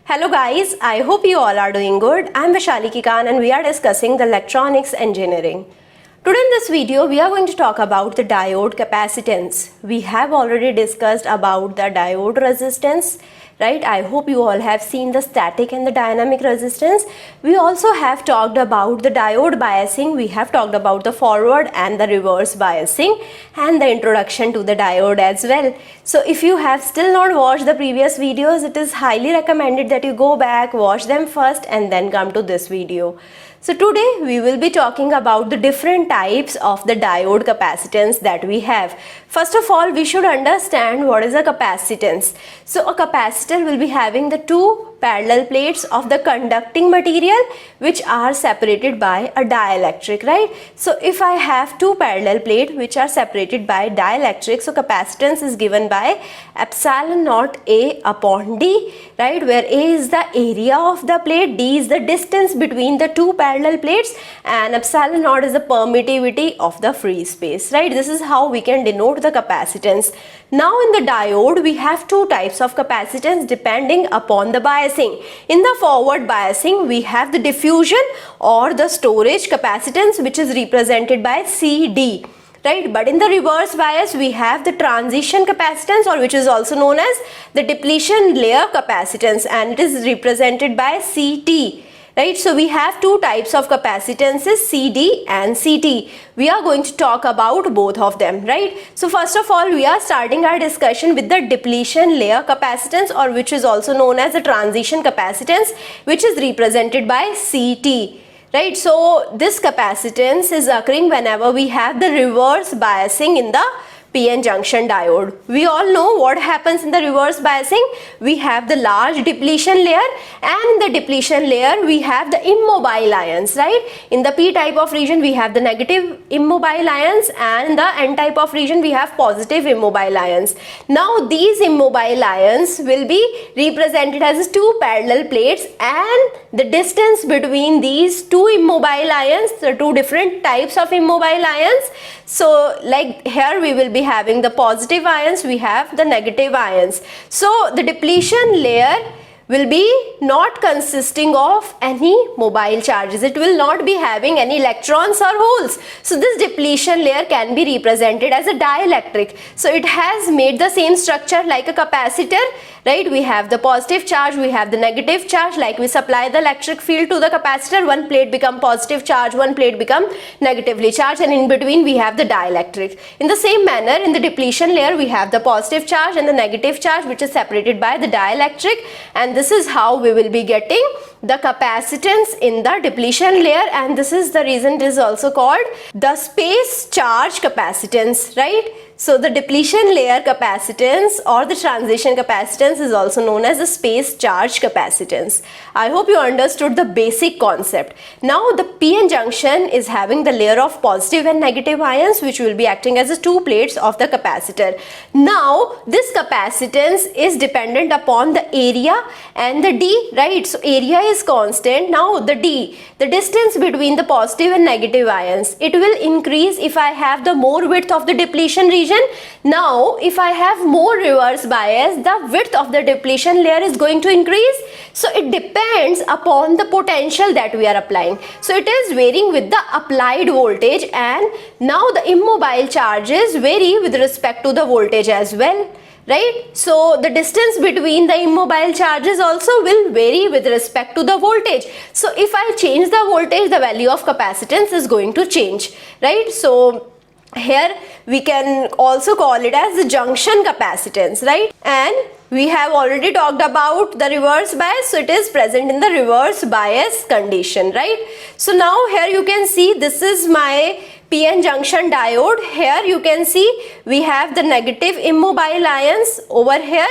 Hello guys, I hope you all are doing good. I am Vaishali Kikan and we are discussing the electronics engineering. Today in this video we are going to talk about the diode capacitance. We have already discussed about the diode resistance, right? I hope you all have seen the static and the dynamic resistance. We also have talked about the diode biasing. We have talked about the forward and the reverse biasing and the introduction to the diode as well. So if you have still not watched the previous videos, it is highly recommended that you go back, watch them first and then come to this video. So today we will be talking about the different types of the diode capacitance that we have. First of all, we should understand what is a capacitance. So a capacitor will be having the two parallel plates of the conducting material which are separated by a dielectric, right? So if I have two parallel plates which are separated by dielectric, so capacitance is given by epsilon naught A upon D, right? Where A is the area of the plate, D is the distance between the two parallel plates, and epsilon naught is the permittivity of the free space, right? This is how we can denote the capacitance. Now in the diode we have two types of capacitance depending upon the biasing. In the forward biasing we have the diffusion or the storage capacitance which is represented by CD, right? But in the reverse bias we have the transition capacitance, or which is also known as the depletion layer capacitance, and it is represented by CT. Right, so we have two types of capacitances, CD and CT. We are going to talk about both of them, right? So first of all, we are starting our discussion with the depletion layer capacitance, or which is also known as the transition capacitance, which is represented by CT. Right, so this capacitance is occurring whenever we have the reverse biasing in the PN junction diode. We all know what happens in the reverse biasing. We have the large depletion layer, and in the depletion layer we have the immobile ions, right? In the P type of region we have the negative immobile ions, and in the N type of region we have positive immobile ions. Now these immobile ions will be represented as two parallel plates, and the distance between these two immobile ions, the two different types of immobile ions. So like here we will be having the positive ions, we have the negative ions. So the depletion layer will be not consisting of any mobile charges. It will not be having any electrons or holes. So this depletion layer can be represented as a dielectric. So it has made the same structure like a capacitor, right? We have the positive charge, we have the negative charge. Like we supply the electric field to the capacitor, one plate become positive charge, one plate become negatively charged, and in between we have the dielectric. In the same manner, in the depletion layer we have the positive charge and the negative charge which is separated by the dielectric, and this is how we will be getting the capacitance in the depletion layer, and this is the reason it is also called the space charge capacitance, right? So the depletion layer capacitance or the transition capacitance is also known as the space charge capacitance. I hope you understood the basic concept. Now the PN junction is having the layer of positive and negative ions which will be acting as the two plates of the capacitor. Now this capacitance is dependent upon the area and the D, right? So area is constant. Now the D, the distance between the positive and negative ions, it will increase if I have the more width of the depletion region. Now if I have more reverse bias, the width of the depletion layer is going to increase. So it depends upon the potential that we are applying. So it is varying with the applied voltage, and now the immobile charges vary with respect to the voltage as well, right? So the distance between the immobile charges also will vary with respect to the voltage. So if I change the voltage, the value of capacitance is going to change, right? So here we can also call it as the junction capacitance, right? And we have already talked about the reverse bias, so it is present in the reverse bias condition, right? So now here you can see this is my PN junction diode. Here you can see we have the negative immobile ions over here,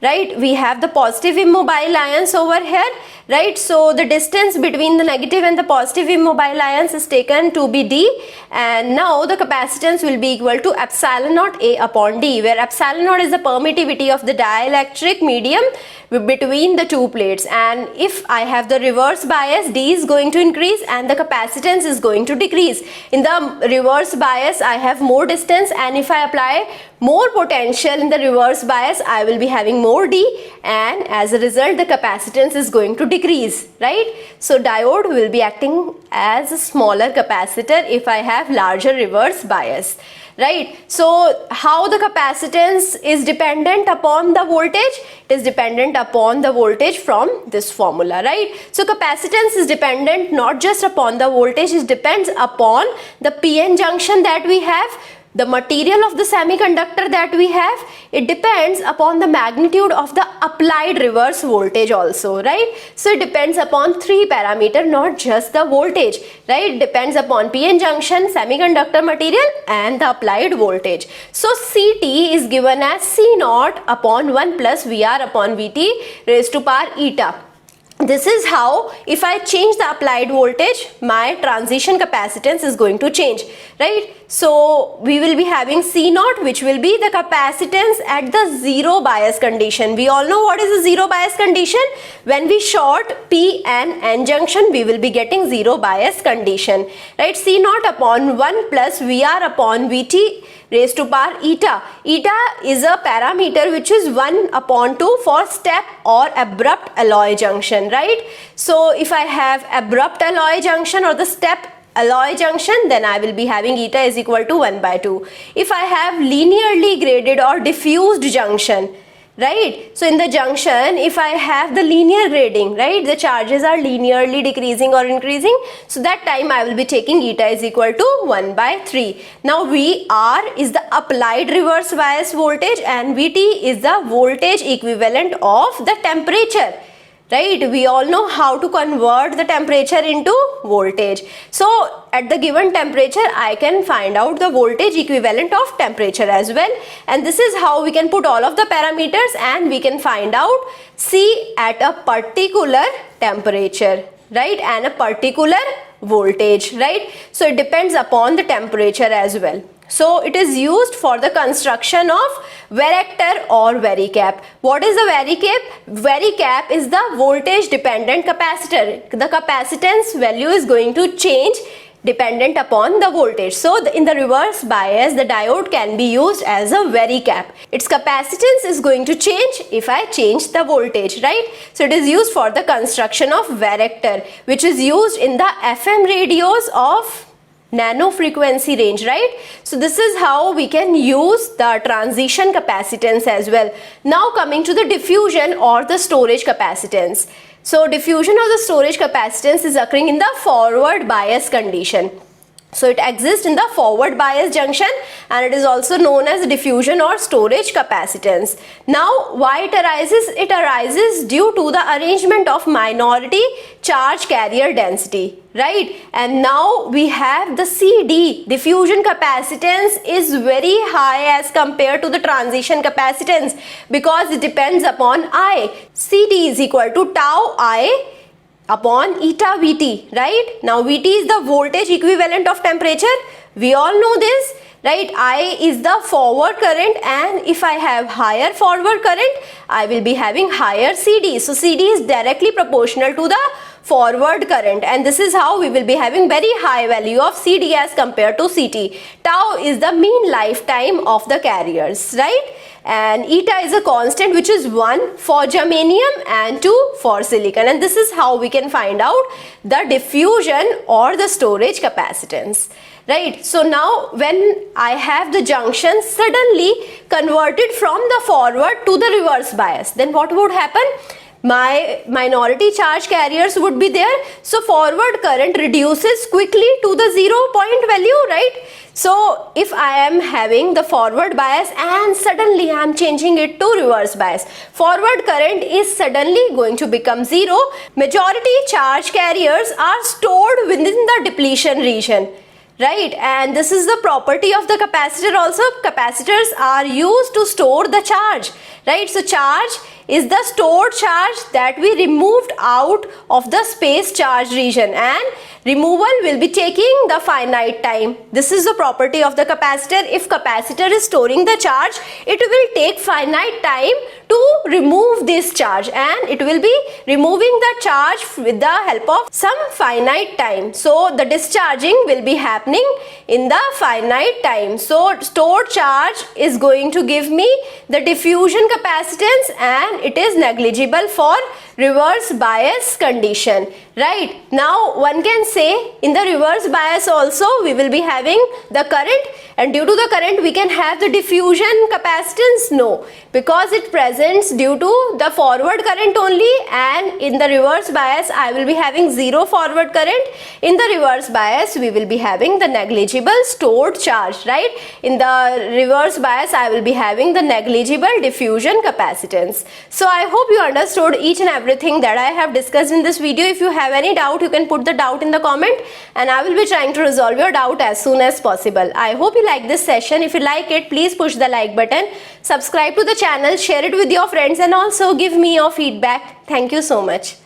right? We have the positive immobile ions over here, right? So the distance between the negative and the positive immobile ions is taken to be D, and now the capacitance will be equal to epsilon naught A upon D, where epsilon naught is the permittivity of the dielectric medium between the two plates, and if I have the reverse bias, D is going to increase and the capacitance is going to decrease. In the reverse bias I have more distance, and if I apply more potential in the reverse bias, I will be having more D, and as a result the capacitance is going to decrease, right? So diode will be acting as a smaller capacitor if I have larger reverse bias, right? So how the capacitance is dependent upon the voltage? It is dependent upon the voltage from this formula, right? So capacitance is dependent not just upon the voltage, it depends upon the PN junction that we have, the material of the semiconductor that we have. It depends upon the magnitude of the applied reverse voltage also, right? So it depends upon 3 parameters, not just the voltage, right? It depends upon PN junction, semiconductor material, and the applied voltage. So CT is given as C naught upon 1 plus VR upon VT raised to power eta. This is how, if I change the applied voltage, my transition capacitance is going to change, right? So we will be having C naught, which will be the capacitance at the zero bias condition. We all know what is the zero bias condition. When we short P and N junction, we will be getting zero bias condition, right? C naught upon 1 plus VR upon VT raised to power eta. Eta is a parameter which is 1 upon 2 for step or abrupt alloy junction, right? So if I have abrupt alloy junction or the step alloy junction, then I will be having eta is equal to 1 by 2. If I have linearly graded or diffused junction, right? So in the junction, if I have the linear grading, right, the charges are linearly decreasing or increasing, so that time I will be taking eta is equal to 1 by 3. Now VR is the applied reverse bias voltage and VT is the voltage equivalent of the temperature, right? We all know how to convert the temperature into voltage. So at the given temperature, I can find out the voltage equivalent of temperature as well. And this is how we can put all of the parameters and we can find out C at a particular temperature, right? And a particular voltage, right? So it depends upon the temperature as well. So it is used for the construction of varactor or varicap. What is a varicap? Varicap is the voltage dependent capacitor. The capacitance value is going to change dependent upon the voltage. So in the reverse bias, the diode can be used as a varicap. Its capacitance is going to change if I change the voltage, right? So it is used for the construction of varactor, which is used in the FM radios of nano frequency range, right? So this is how we can use the transition capacitance as well. Now coming to the diffusion or the storage capacitance. So diffusion of the storage capacitance is occurring in the forward bias condition. So it exists in the forward bias junction and it is also known as diffusion or storage capacitance. Now why it arises? It arises due to the arrangement of minority charge carrier density, right? And now we have the CD, diffusion capacitance is very high as compared to the transition capacitance because it depends upon I. CD is equal to tau I upon eta VT, right? Now VT is the voltage equivalent of temperature. We all know this, right? I is the forward current and if I have higher forward current, I will be having higher CD. So CD is directly proportional to the forward current and this is how we will be having very high value of CD as compared to CT. Tau is the mean lifetime of the carriers, right? And eta is a constant which is 1 for germanium and 2 for silicon, and this is how we can find out the diffusion or the storage capacitance, right? So now when I have the junction suddenly converted from the forward to the reverse bias, then what would happen? My minority charge carriers would be there, so forward current reduces quickly to the 0 point value, right? So if I am having the forward bias and suddenly I am changing it to reverse bias, forward current is suddenly going to become 0. Majority charge carriers are stored within the depletion region, right? And this is the property of the capacitor also. Capacitors are used to store the charge, right? So charge is the stored charge that we removed out of the space charge region, and removal will be taking the finite time. This is the property of the capacitor. If capacitor is storing the charge, it will take finite time to remove this charge, and it will be removing the charge with the help of some finite time. So the discharging will be happening in the finite time. So stored charge is going to give me the diffusion capacitance, and it is negligible for reverse bias condition. Right, now one can say in the reverse bias also we will be having the current, and due to the current we can have the diffusion capacitance. No, because it presents due to the forward current only, and in the reverse bias I will be having zero forward current. In the reverse bias we will be having the negligible stored charge. Right, in the reverse bias I will be having the negligible diffusion capacitance. So I hope you understood each and everything that I have discussed in this video. If you have any doubt, you can put the doubt in the comment, and I will be trying to resolve your doubt as soon as possible. I hope you like this session. If you like it, please push the like button, subscribe to the channel, share it with your friends, and also give me your feedback. Thank you so much.